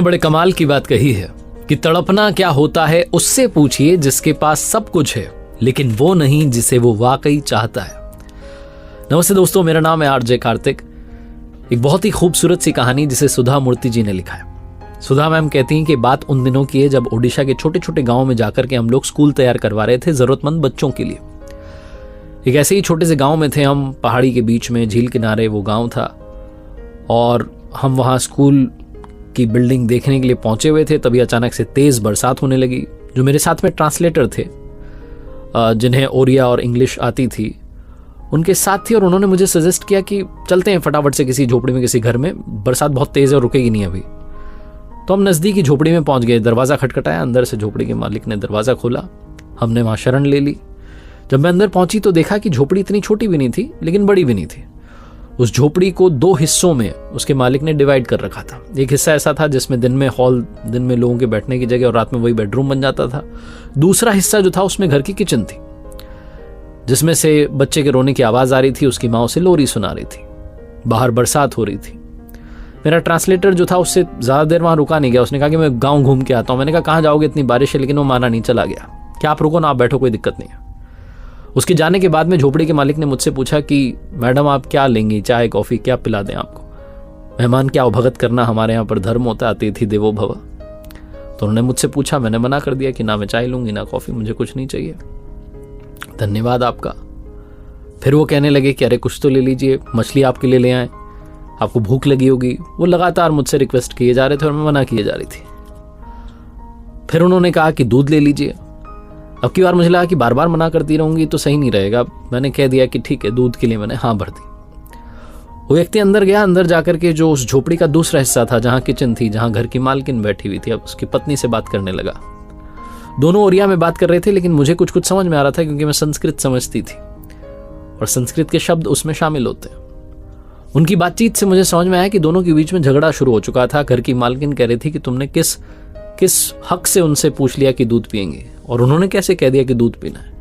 बड़े कमाल की बात कही है कि तड़पना क्या होता है उससे पूछिए जिसके पास सब कुछ है लेकिन वो नहीं जिसे वो वाकई चाहता है। नमस्ते दोस्तों, मेरा नाम है आरजे कार्तिक। एक बहुत ही खूबसूरत सी कहानी जिसे सुधा मूर्ति जी ने लिखा है। सुधा मैम कहती हैं कि बात उन दिनों की है जब ओडिशा के छोटे छोटे गांव में जाकर के हम लोग स्कूल तैयार करवा रहे थे जरूरतमंद बच्चों के लिए। एक ऐसे ही छोटे से गांव में थे हम, पहाड़ी के बीच में, झील किनारे वो गांव था और हम वहां स्कूल की बिल्डिंग देखने के लिए पहुंचे हुए थे। तभी अचानक से तेज बरसात होने लगी। जो मेरे साथ में ट्रांसलेटर थे जिन्हें ओरिया और इंग्लिश आती थी, उनके साथ थी और उन्होंने मुझे सजेस्ट किया कि चलते हैं फटाफट से किसी झोपड़ी में, किसी घर में, बरसात बहुत तेज है और रुकेगी नहीं अभी। तो हम नज़दीकी झोपड़ी में पहुंच गए। दरवाज़ा खटखटाया, अंदर से झोपड़ी के मालिक ने दरवाज़ा खोला। हमने वहाँ शरण ले ली। जब मैं अंदर पहुंची तो देखा कि झोपड़ी इतनी छोटी भी नहीं थी लेकिन बड़ी भी नहीं थी। उस झोपड़ी को दो हिस्सों में उसके मालिक ने डिवाइड कर रखा था। एक हिस्सा ऐसा था जिसमें दिन में हॉल, दिन में लोगों के बैठने की जगह और रात में वही बेडरूम बन जाता था। दूसरा हिस्सा जो था उसमें घर की किचन थी जिसमें से बच्चे के रोने की आवाज़ आ रही थी। उसकी माँ उसे लोरी सुना रही थी। बाहर बरसात हो रही थी। मेरा ट्रांसलेटर जो था उससे ज़्यादा देर वहाँ रुका नहीं गया। उसने कहा कि मैं गाँव घूम के आता हूँ। मैंने कहा कहाँ जाओगे, इतनी बारिश है, लेकिन वो माना नहीं, चला गया। क्या आप रुको ना, आप बैठो, कोई दिक्कत नहीं है। उसके जाने के बाद में झोपड़ी के मालिक ने मुझसे पूछा कि मैडम आप क्या लेंगी, चाय कॉफ़ी क्या पिला दें आपको? मेहमान क्या अवभगत करना हमारे यहाँ पर धर्म होता है, अतिथि देवो भव। तो उन्होंने मुझसे पूछा, मैंने मना कर दिया कि ना मैं चाय लूँगी ना कॉफ़ी, मुझे कुछ नहीं चाहिए, धन्यवाद आपका। फिर वो कहने लगे कि अरे कुछ तो ले लीजिए, मछली आपके लिए ले आए, आपको भूख लगी होगी। वो लगातार मुझसे रिक्वेस्ट किए जा रहे थे और मैं मना किए जा रही थी। फिर उन्होंने कहा कि दूध ले लीजिए। अब की बार मुझे लगा कि बार बार मना करती रहूंगी तो सही नहीं रहेगा। मैंने कह दिया कि ठीक है, दूध के लिए मैंने हाँ भर दी। वो व्यक्ति अंदर गया। अंदर जाकर के जो उस झोपड़ी का दूसरा हिस्सा था, जहाँ किचन थी, जहाँ घर की मालकिन बैठी हुई थी, अब उसकी पत्नी से बात करने लगा। दोनों ओरिया में बात कर रहे थे लेकिन मुझे कुछ कुछ समझ में आ रहा था क्योंकि मैं संस्कृत समझती थी और संस्कृत के शब्द उसमें शामिल होते हैं। उनकी बातचीत से मुझे समझ में आया कि दोनों के बीच में झगड़ा शुरू हो चुका था। घर की मालकिन कह रही थी कि तुमने किस हक से उनसे पूछ लिया कि दूध पिएंगे, और उन्होंने कैसे कह दिया कि दूध पीना है?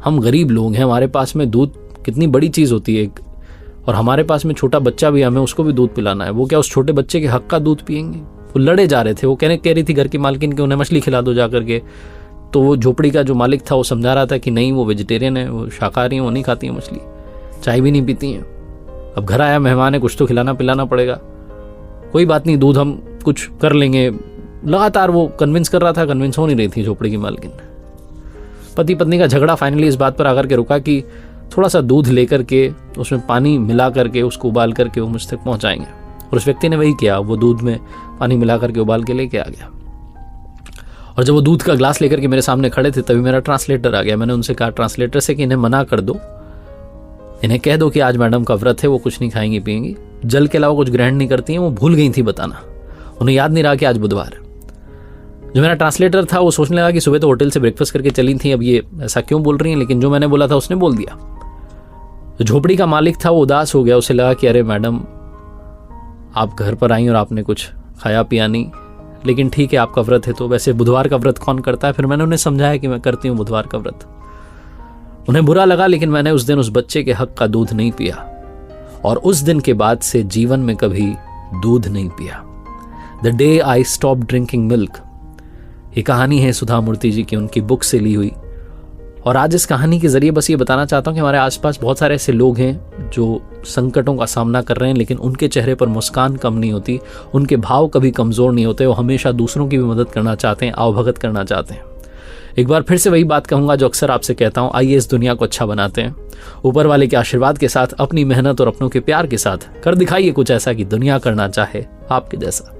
हम गरीब लोग हैं, हमारे पास में दूध कितनी बड़ी चीज़ होती है, और हमारे पास में छोटा बच्चा भी, हमें उसको भी दूध पिलाना है। वो क्या उस छोटे बच्चे के हक का दूध पिएंगे? वो लड़े जा रहे थे। वो कह रही थी घर की मालकिन कि उन्हें मछली खिला दो जा करके। तो वो झोपड़ी का जो मालिक था वो समझा रहा था कि नहीं, वो वेजिटेरियन है, वो शाकाहारी हैं, वो नहीं खाती हैं मछली, चाय भी नहीं पीती हैं। अब घर आया मेहमान है, कुछ तो खिलाना पिलाना पड़ेगा। कोई बात नहीं, दूध हम कुछ कर लेंगे। लगातार वो कन्विंस कर रहा था, कन्विंस हो नहीं रही थी झोपड़ी की मालकिन। पति पत्नी का झगड़ा फाइनली इस बात पर आकर के रुका कि थोड़ा सा दूध लेकर के उसमें पानी मिला करके उसको उबाल करके वो मुझ तक पहुंचाएंगे। और उस व्यक्ति ने वही किया। वो दूध में पानी मिला करके उबाल के लेके आ गया। और जब वो दूध का ग्लास लेकर के मेरे सामने खड़े थे तभी मेरा ट्रांसलेटर आ गया। मैंने उनसे कहा ट्रांसलेटर से कि इन्हें मना कर दो, इन्हें कह दो कि आज मैडम का व्रत है, वो कुछ नहीं खाएंगी पिएंगी, जल के अलावा कुछ ग्रहण नहीं करती हैं। वो भूल गई थी बताना, उन्हें याद नहीं रहा कि आज बुधवार है। जो मेरा ट्रांसलेटर था वो सोचने लगा कि सुबह तो होटल से ब्रेकफास्ट करके चली थी, अब ये ऐसा क्यों बोल रही हैं, लेकिन जो मैंने बोला था उसने बोल दिया। जो झोपड़ी का मालिक था वो उदास हो गया। उसे लगा कि अरे मैडम आप घर पर आई और आपने कुछ खाया पिया नहीं, लेकिन ठीक है आपका व्रत है तो। वैसे बुधवार का व्रत कौन करता है? फिर मैंने उन्हें समझाया कि मैं करती हूँ बुधवार का व्रत। उन्हें बुरा लगा, लेकिन मैंने उस दिन उस बच्चे के हक का दूध नहीं पिया और उस दिन के बाद से जीवन में कभी दूध नहीं पिया। The day I stop drinking milk. ये कहानी है सुधा मूर्ति जी की, उनकी बुक से ली हुई। और आज इस कहानी के जरिए बस ये बताना चाहता हूँ कि हमारे आसपास बहुत सारे ऐसे लोग हैं जो संकटों का सामना कर रहे हैं, लेकिन उनके चेहरे पर मुस्कान कम नहीं होती, उनके भाव कभी कमज़ोर नहीं होते। वो हमेशा दूसरों की भी मदद करना चाहते हैं, आवभगत करना चाहते हैं। एक बार फिर से वही बात कहूँगा जो अक्सर आपसे कहता हूँ, आइए इस दुनिया को अच्छा बनाते हैं। ऊपर वाले के आशीर्वाद के साथ, अपनी मेहनत और अपनों के प्यार के साथ कर दिखाइए कुछ ऐसा कि दुनिया करना चाहे आपके जैसा।